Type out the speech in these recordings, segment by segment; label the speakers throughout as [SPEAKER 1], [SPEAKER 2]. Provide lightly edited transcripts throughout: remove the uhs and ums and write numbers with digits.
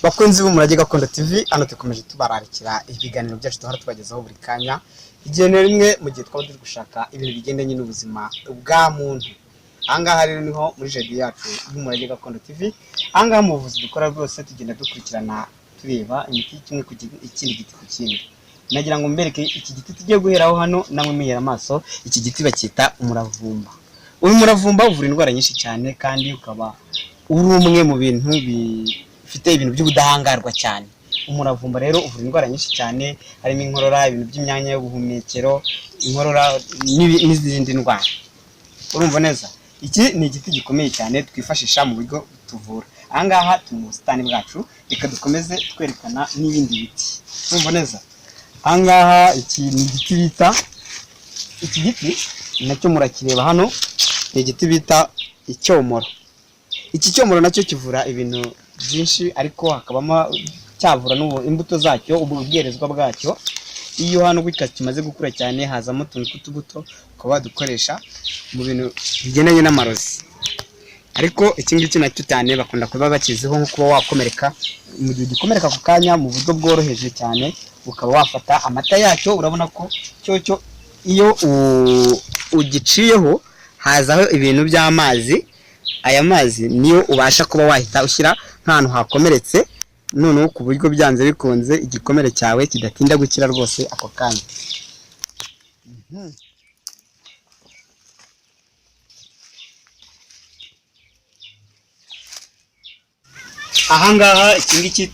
[SPEAKER 1] Bakunzi b'Umurage Gakondo TV, hano dukomeje tubararikira ibiganiro byacu duhora tubagezaho buri kanya. Igihe rimwe mu gihe twaba turi gushaka ibintu bigendanye n'ubuzima bwa muntu. Ahangaha rero niho muri jedi yacu y'Umurage Gakondo TV. Ahangaha mu buvuzi dukora rwose tugenda dukurikirana tureba imiti kimwe ku ikindi giti ku kindi. Nagira ngo mbereke iki giti tugiye guheraho hano namwe mwihera amaso. Iki giti bacyita umuravumba. Uyu muravumba uvura indwara nyinshi cyane kandi ukaba uri umwe mu bintu bifite ibintu by'ubudahangarwa cyane. Umuravumba rero uvura indwara nyinshi cyane, harimo inkorora, ibintu by'imyanya y'ubuhumekero, inkorora n'izindi ndwara. Urumva neza? Iki ni igiti gikomeye cyane twifashisha mu bigo tuvura. Ahangaha turi mu busitani bwacu, reka dukomeze twerekana n'ibindi biti. Urumva neza? Ahangaha iki ni igiti bita, iki giti nacyo murakireba hano, ni igiti bita icyomoro. Iki cyomoro nacyo kivura ibintu byinshi, ariko hakabamo cyavura imbuto zacyo, ubwerezwa bwacyo. Iyo hano gutya kimaze gukura cyane hazamo utuntu tw'utubuto ukaba wadukoresha mu bintu bigendanye n'amarozi. Ariko iki ngiki nacyo cyane bakunda kuba bakiziho nko kuba wakomereka, mu gihe gikomereka ku kanya mu buryo bworoheje cyane, ukaba wafata amata yacyo. Urabona ko cyo iyo ugiciyeho hazaho ibintu by'amazi. Aya mazi niyo ubasha kuba wahita ushyira nk'ahantu hakomeretse, noneho ku buryo byanze bikunze igikomere cyawe kidatinda gukira rwose ako kanya. Ahangaha iki ngiki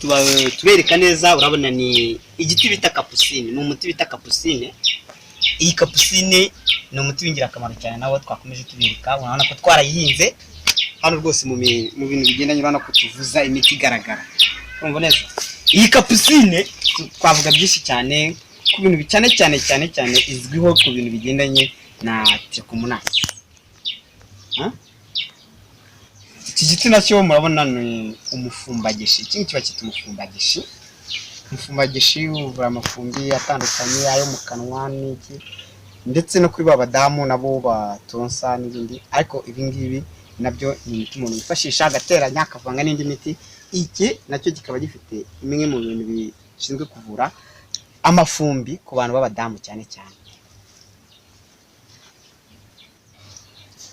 [SPEAKER 1] tubereka neza, urabona ni igiti bita kapusine, ni umuti bita kapusine. Iyi kapusine ni umuti w'ingirakamaro cyane, nawe twakomeje tubereka. Urabona ko twarayihinze hano rwose mu bintu bigendanye, urabona ko tuvuza imiti igaragara. Urumva neza? Iyi kapusine twavuga byinshi cyane ku bintu cyane izwiho ku bintu bigendanye na trichomonas. Iki giti nacyo murabona ni umufumbagishi. Iki ngiki bakita umufumbagishi. Umufumbagishi uvura amafumbi atandukanye, ayo mu kanwa n'iki, ndetse no kuri babadamu nabo batonsa n'ibindi. Ariko ibi ngibi nabyo ni imiti umuntu yifashisha agateranya akavanga n'indi miti. Iki nacyo kikaba gifite imwe mu bintu bishinzwe kuvura amafumbi ku bantu b'abadamu cyane cyane.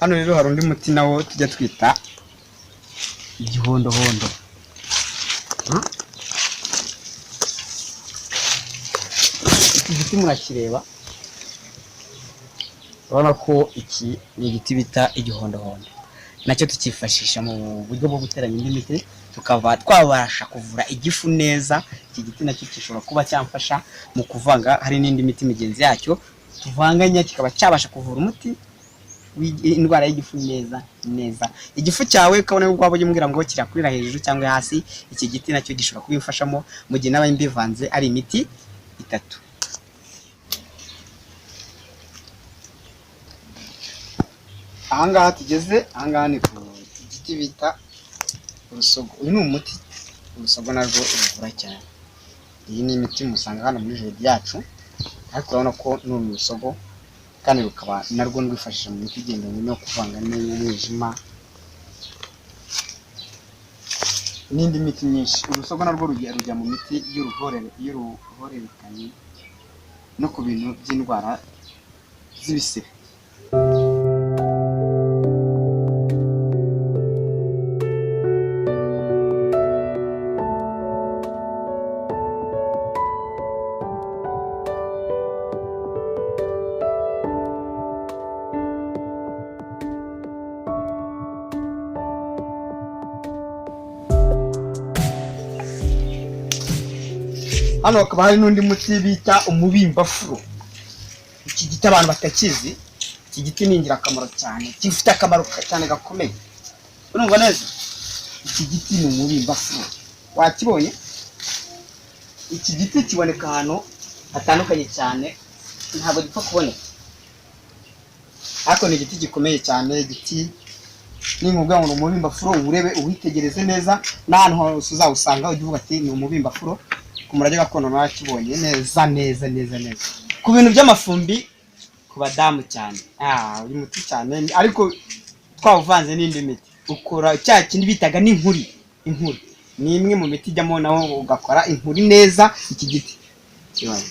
[SPEAKER 1] Hano rero hari undi muti nawo tujya twita igihondohondo. Iki giti murakireba, urabona ko iki ni igiti bita igihondohondo. Nacyo tukifashisha mu buryo bwo guteranya indi miti, tukaba twabasha kuvura igifu neza. Iki giti nacyo gishobora kuba cyamfasha mu kuvanga, hari n'indi miti migenzi yacyo tuvanganya, kikaba cyabasha kuvura umuti w'indwara y'igifu neza. Igifu cyawe ukabona ko waba umbwira ngo kirakurira hejuru cyangwa hasi, iki giti nacyo gishobora kubimfashamo mu gihe n'aba mbivanze ari imiti itatu. Ahangaha tugeze, ahangaha ni ku giti bita urusogo. Uyu ni umuti, urusogo narwo ruvura cyane. Iyi ni imiti musanga hano muri jedi yacu, ariko urabona ko ni urusogo kandi rukaba narwo rwifashisha mu miti igendanye no kuvanga n'umwijima n'indi miti myinshi. Urusogo narwo rujya mu miti y'uruhererekane no ku bintu by'indwara z'ibisebe. Hano hakaba hari n'undi muti bita umubimbafuro. Iki giti abantu batakizi, iki giti ni ingirakamaro cyane, gifite akamaro cyane gakomeye. Urumva neza? Iki giti ni umubimbafuro. Wakibonye? Iki giti kiboneka ahantu hatandukanye cyane, ntabwo gipfa kuboneka. Ariko ni igiti gikomeye cyane. Igiti ni ngombwa ngo umubimbafuro urebe uhitegereze neza, n'ahantu hose uzawusanga ujye uvuga ati ni umubimbafuro. Ku Murage Gakondo nakibonye neza. Ku bintu by'amafumbi ku badamu cyane, uyu muti cyane, ariko twawuvanze n'indi miti ukora cya kindi bitaga n'inkuri. ni imwe mu miti ijyamo naho ugakora inkuri neza iki giti kibaye